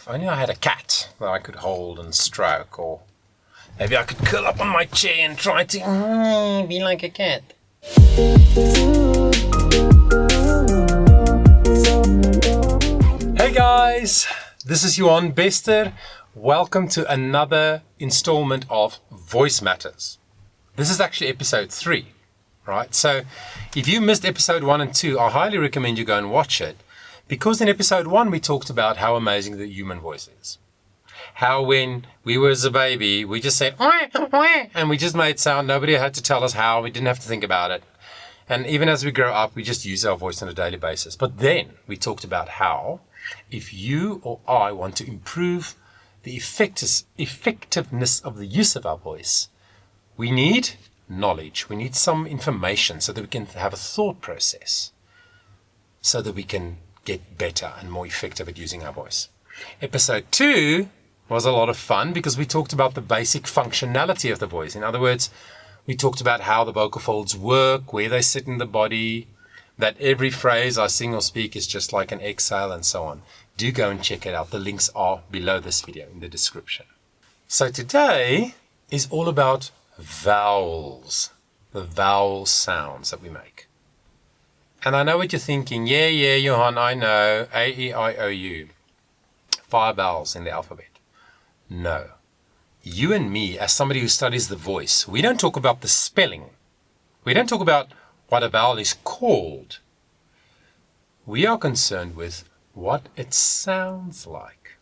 If only I had a cat that I could hold and stroke, or maybe I could curl up on my chair and try to be like a cat. Hey guys, this is Johan Bester. Welcome to another installment of Voice Matters. This is actually episode 3, right? So if you missed episode 1 and 2, I highly recommend you go and watch it. Because in episode 1, we talked about how amazing the human voice is. How when we were as a baby, we just said, wah, wah, and we just made sound. Nobody had to tell us how. We didn't have to think about it. And even as we grow up, we just use our voice on a daily basis. But then we talked about how if you or I want to improve the effectiveness of the use of our voice, we need knowledge. We need some information so that we can have a thought process, so that we can get better and more effective at using our voice. Episode 2 was a lot of fun because we talked about the basic functionality of the voice. In other words, we talked about how the vocal folds work, where they sit in the body, that every phrase I sing or speak is just like an exhale, and so on. Do go and check it out. The links are below this video in the description. So today is all about vowels, the vowel sounds that we make. And I know what you're thinking. Yeah, Johan, I know. A, E, I, O, U. 5 vowels in the alphabet. No. You and me, as somebody who studies the voice, we don't talk about the spelling. We don't talk about what a vowel is called. We are concerned with what it sounds like.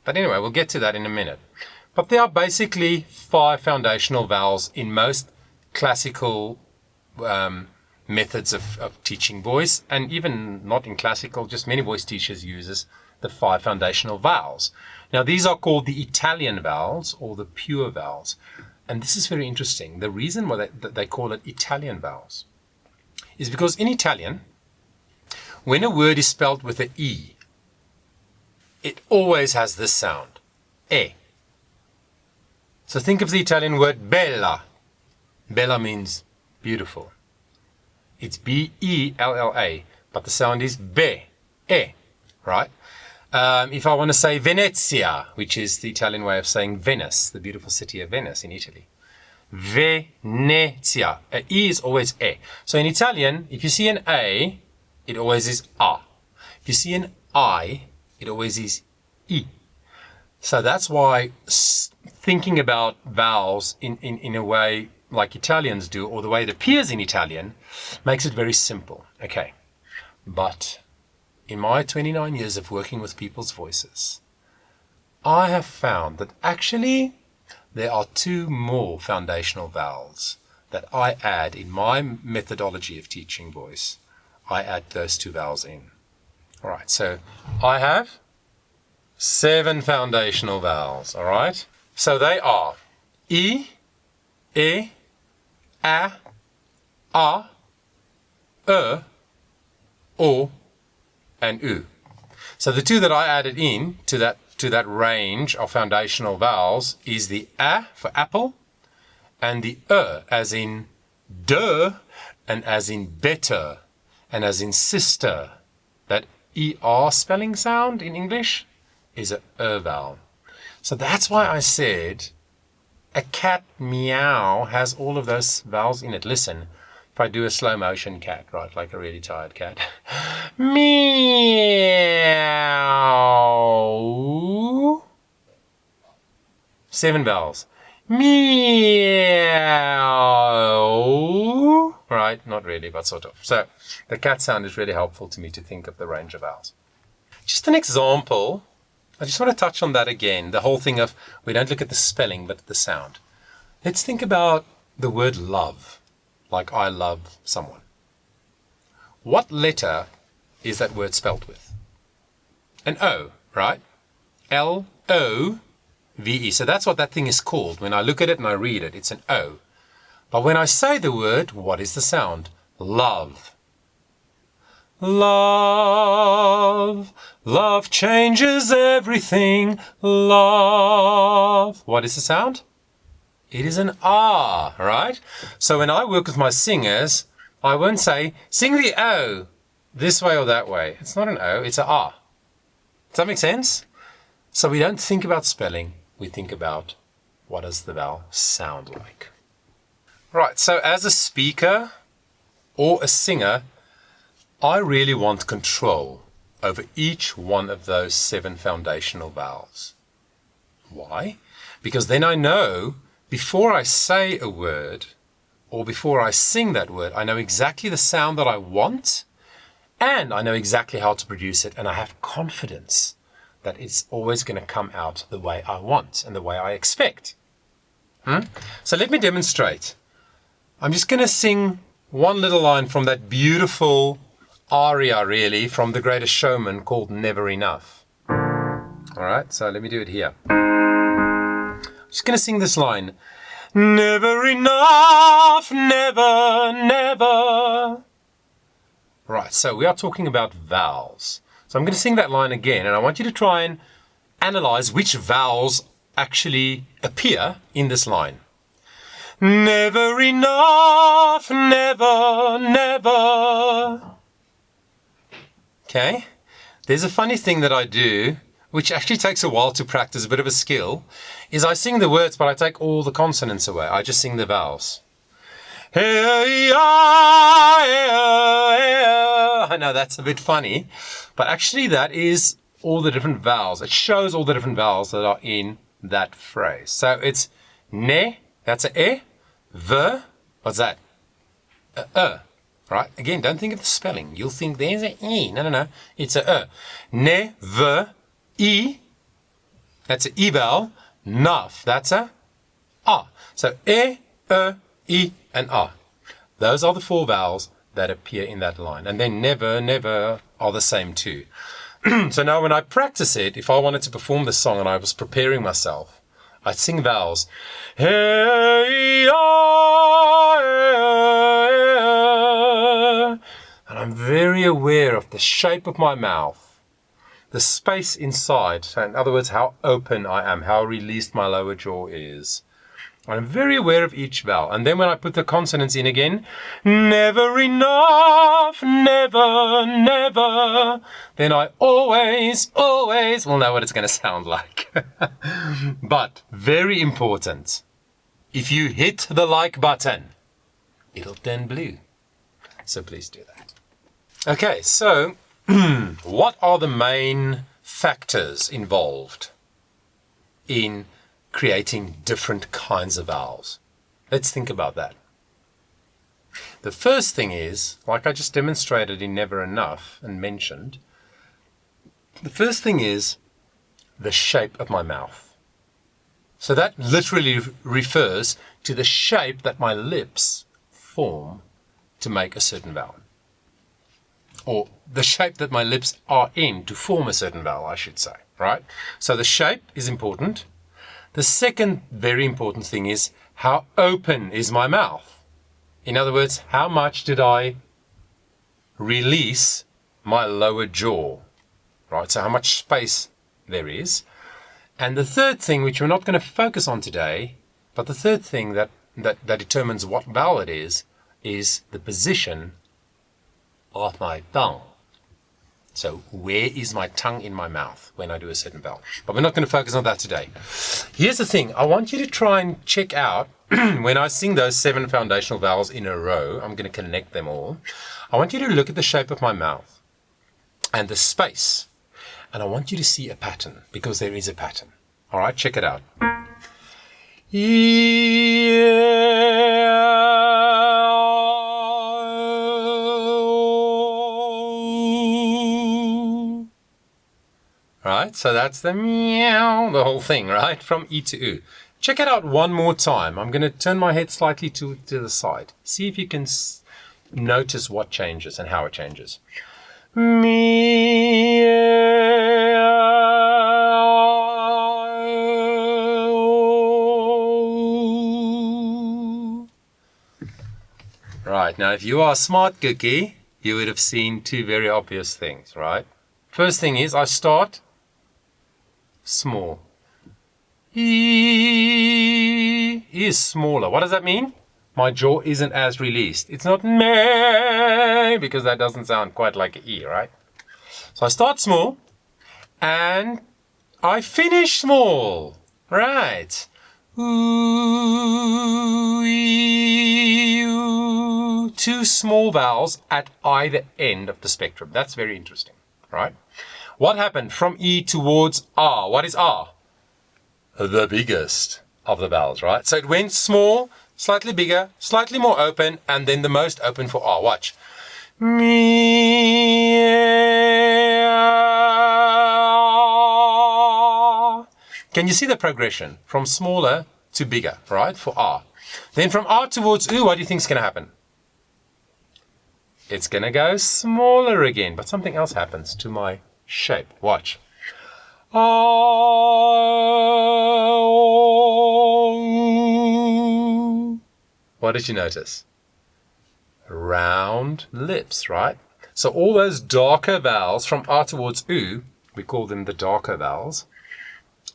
But anyway, we'll get to that in a minute. But there are basically 5 foundational vowels in most classical methods of teaching voice, and even not in classical, just many voice teachers uses the 5 foundational vowels. Now these are called the Italian vowels or the pure vowels, and this is very interesting. The reason why they call it Italian vowels is because in Italian, when a word is spelled with an E, it always has this sound, E. So think of the Italian word bella. Bella means beautiful. It's B-E-L-L-A, but the sound is be, e, right? If I want to say Venezia, which is the Italian way of saying Venice, the beautiful city of Venice in Italy. Venezia. A E is always e. So in Italian, if you see an A, it always is A. If you see an I, it always is E. So that's why thinking about vowels in a way like Italians do, or the way it appears in Italian, makes it very simple. Okay, but in my 29 years of working with people's voices, I have found that actually there are 2 more foundational vowels that I add in my methodology of teaching voice. I add those 2 vowels in. All right, so I have 7 foundational vowels, all right? So they are E, E, A, O, and U. So the 2 that I added in to that range of foundational vowels is the A for apple and the as in de, and as in better, and as in sister. That ER spelling sound in English is a vowel. So that's why I said a cat meow has all of those vowels in it. Listen, if I do a slow motion cat, right, like a really tired cat. Meow. 7 vowels. Meow. Right, not really, but sort of. So the cat sound is really helpful to me to think of the range of vowels. Just an example. I just want to touch on that again, the whole thing of we don't look at the spelling but at the sound. Let's think about the word love, like I love someone. What letter is that word spelled with? An O, right? L-O-V-E. So that's what that thing is called. When I look at it and I read it, it's an O. But when I say the word, what is the sound? Love. Love, love changes everything, love. What is the sound? It is an R, right? So when I work with my singers, I won't say, sing the O this way or that way. It's not an O, it's an R. Does that make sense? So we don't think about spelling, we think about what does the vowel sound like. Right, so as a speaker or a singer, I really want control over each one of those 7 foundational vowels. Why? Because then I know before I say a word or before I sing that word, I know exactly the sound that I want and I know exactly how to produce it, and I have confidence that it's always going to come out the way I want and the way I expect. So let me demonstrate. I'm just going to sing one little line from that beautiful aria, really, from The Greatest Showman called Never Enough. All right, so let me do it here. I'm just going to sing this line. Never enough, never, never. Right, so we are talking about vowels. So I'm going to sing that line again, and I want you to try and analyze which vowels actually appear in this line. Never enough, never, never. Okay, there's a funny thing that I do, which actually takes a while to practice, a bit of a skill, is I sing the words, but I take all the consonants away. I just sing the vowels. I know that's a bit funny, but actually that is all the different vowels. It shows all the different vowels that are in that phrase. So it's ne, that's a e, v, what's that? Right? Again, don't think of the spelling. You'll think there's a e. No, no, no. It's a e. Ne, v, e, that's a e vowel. Naf, that's a a. So e, e, and a. Those are the 4 vowels that appear in that line. And then never, never are the same too. So now when I practice it, if I wanted to perform this song and I was preparing myself, I'd sing vowels. Hey, and I'm very aware of the shape of my mouth, the space inside. So in other words, how open I am, how released my lower jaw is. I'm very aware of each vowel. And then when I put the consonants in again, never enough, never, never, then I always will know what it's going to sound like. But very important, if you hit the like button, it'll turn blue. So please do that. Okay, so what are the main factors involved in creating different kinds of vowels? Let's think about that. The first thing is, like I just demonstrated in Never Enough and mentioned, the first thing is the shape of my mouth. So that literally refers to the shape that my lips form to make a certain vowel. Or the shape that my lips are in to form a certain vowel, I should say, right? So the shape is important. The second very important thing is how open is my mouth? In other words, how much did I release my lower jaw? Right, so how much space there is. And the third thing, which we're not going to focus on today, but the third thing that determines what vowel it is the position of my tongue. So where is my tongue in my mouth when I do a certain vowel? But we're not going to focus on that today. Here's the thing. I want you to try and check out when I sing those 7 foundational vowels in a row. I'm going to connect them all. I want you to look at the shape of my mouth and the space. And I want you to see a pattern, because there is a pattern. All right, check it out. Right, so that's the meow, the whole thing, right? From E to U. Check it out one more time. I'm going to turn my head slightly to the side. See if you can notice what changes and how it changes. Right, now if you are a smart cookie, you would have seen 2 very obvious things, right? First thing is I start small. E is smaller. What does that mean? My jaw isn't as released. It's not me, because that doesn't sound quite like an E, right? So I start small and I finish small. Right. Ooh, ee, ooh. Two small vowels at either end of the spectrum. That's very interesting, right? What happened from E towards R? What is R? The biggest of the vowels, right? So it went small, slightly bigger, slightly more open, and then the most open for R. Watch. Can you see the progression from smaller to bigger, right, for R? Then from R towards U, what do you think is going to happen? It's going to go smaller again, but something else happens to my shape. Watch. What did you notice? Round lips, right? So all those darker vowels from R towards U, we call them the darker vowels,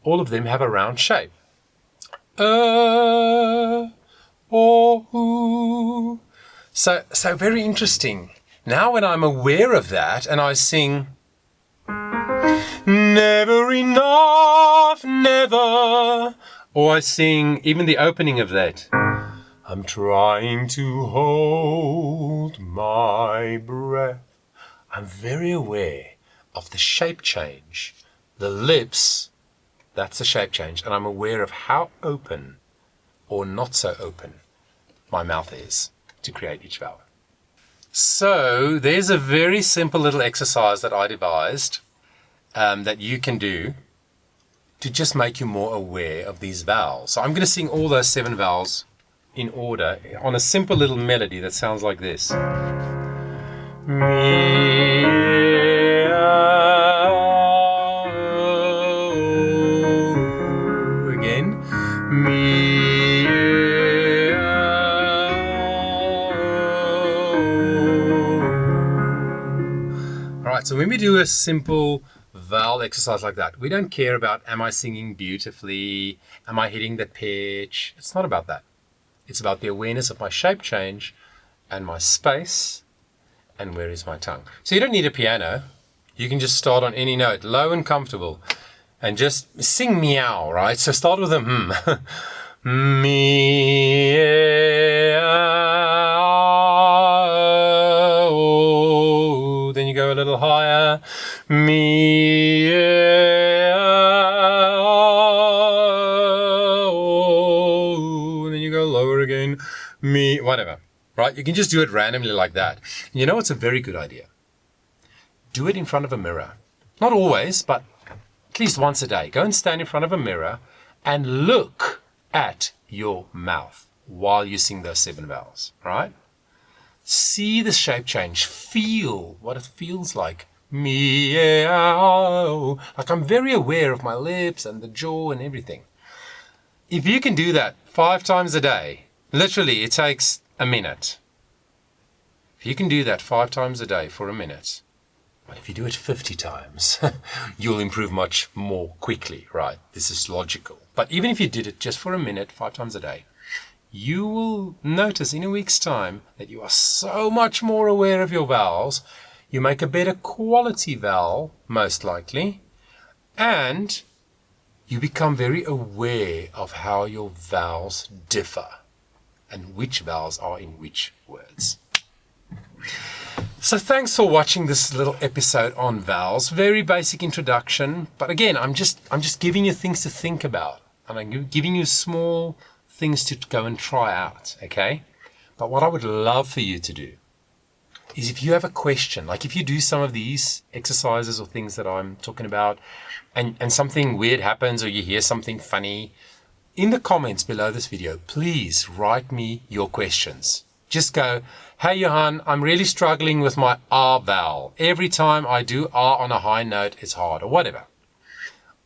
all of them have a round shape. O, So very interesting. Now when I'm aware of that and I sing, never enough, never, or I sing even the opening of that, I'm trying to hold my breath. I'm very aware of the shape change. The lips, that's the shape change. And I'm aware of how open or not so open my mouth is to create each vowel. So there's a very simple little exercise that I devised that you can do to just make you more aware of these vowels. So I'm going to sing all those 7 vowels in order on a simple little melody that sounds like this. Again. Alright, so when we do a simple vowel exercise like that, we don't care about am I singing beautifully, am I hitting the pitch. It's not about that. It's about the awareness of my shape change and my space and where is my tongue. So you don't need a piano. You can just start on any note, low and comfortable, and just sing meow, right? So start with a meow. Then you go a little higher. Meow. Then you go lower again. Whatever. Right? You can just do it randomly like that. You know, it's a very good idea. Do it in front of a mirror. Not always, but at least once a day. Go and stand in front of a mirror and look at your mouth while you sing those 7 vowels, right? See the shape change. Feel what it feels like. Meow. Like I'm very aware of my lips and the jaw and everything. If you can do that 5 times a day, literally it takes a minute. If you can do that 5 times a day for a minute, but if you do it 50 times, you'll improve much more quickly, right? This is logical. But even if you did it just for a minute, 5 times a day, you will notice in a week's time that you are so much more aware of your vowels. You make a better quality vowel, most likely, and you become very aware of how your vowels differ and which vowels are in which words. So thanks for watching this little episode on vowels. Very basic introduction, but again, I'm just giving you things to think about. I'm giving you small things to go and try out, okay? But what I would love for you to do is if you have a question, like if you do some of these exercises or things that I'm talking about and something weird happens or you hear something funny, in the comments below this video, please write me your questions. Just go, hey Johan, I'm really struggling with my R vowel. Every time I do R on a high note, it's hard, or whatever.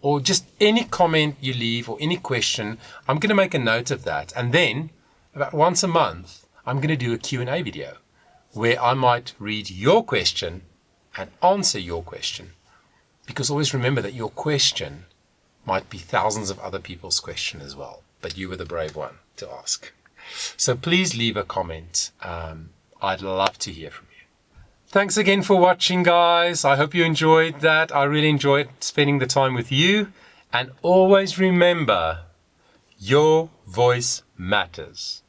Or just any comment you leave or any question, I'm going to make a note of that. And then, about once a month, I'm going to do a Q&A video where I might read your question and answer your question. Because always remember that your question might be thousands of other people's question as well. But you were the brave one to ask. So please leave a comment. I'd love to hear from you. Thanks again for watching, guys. I hope you enjoyed that. I really enjoyed spending the time with you. And always remember, your voice matters.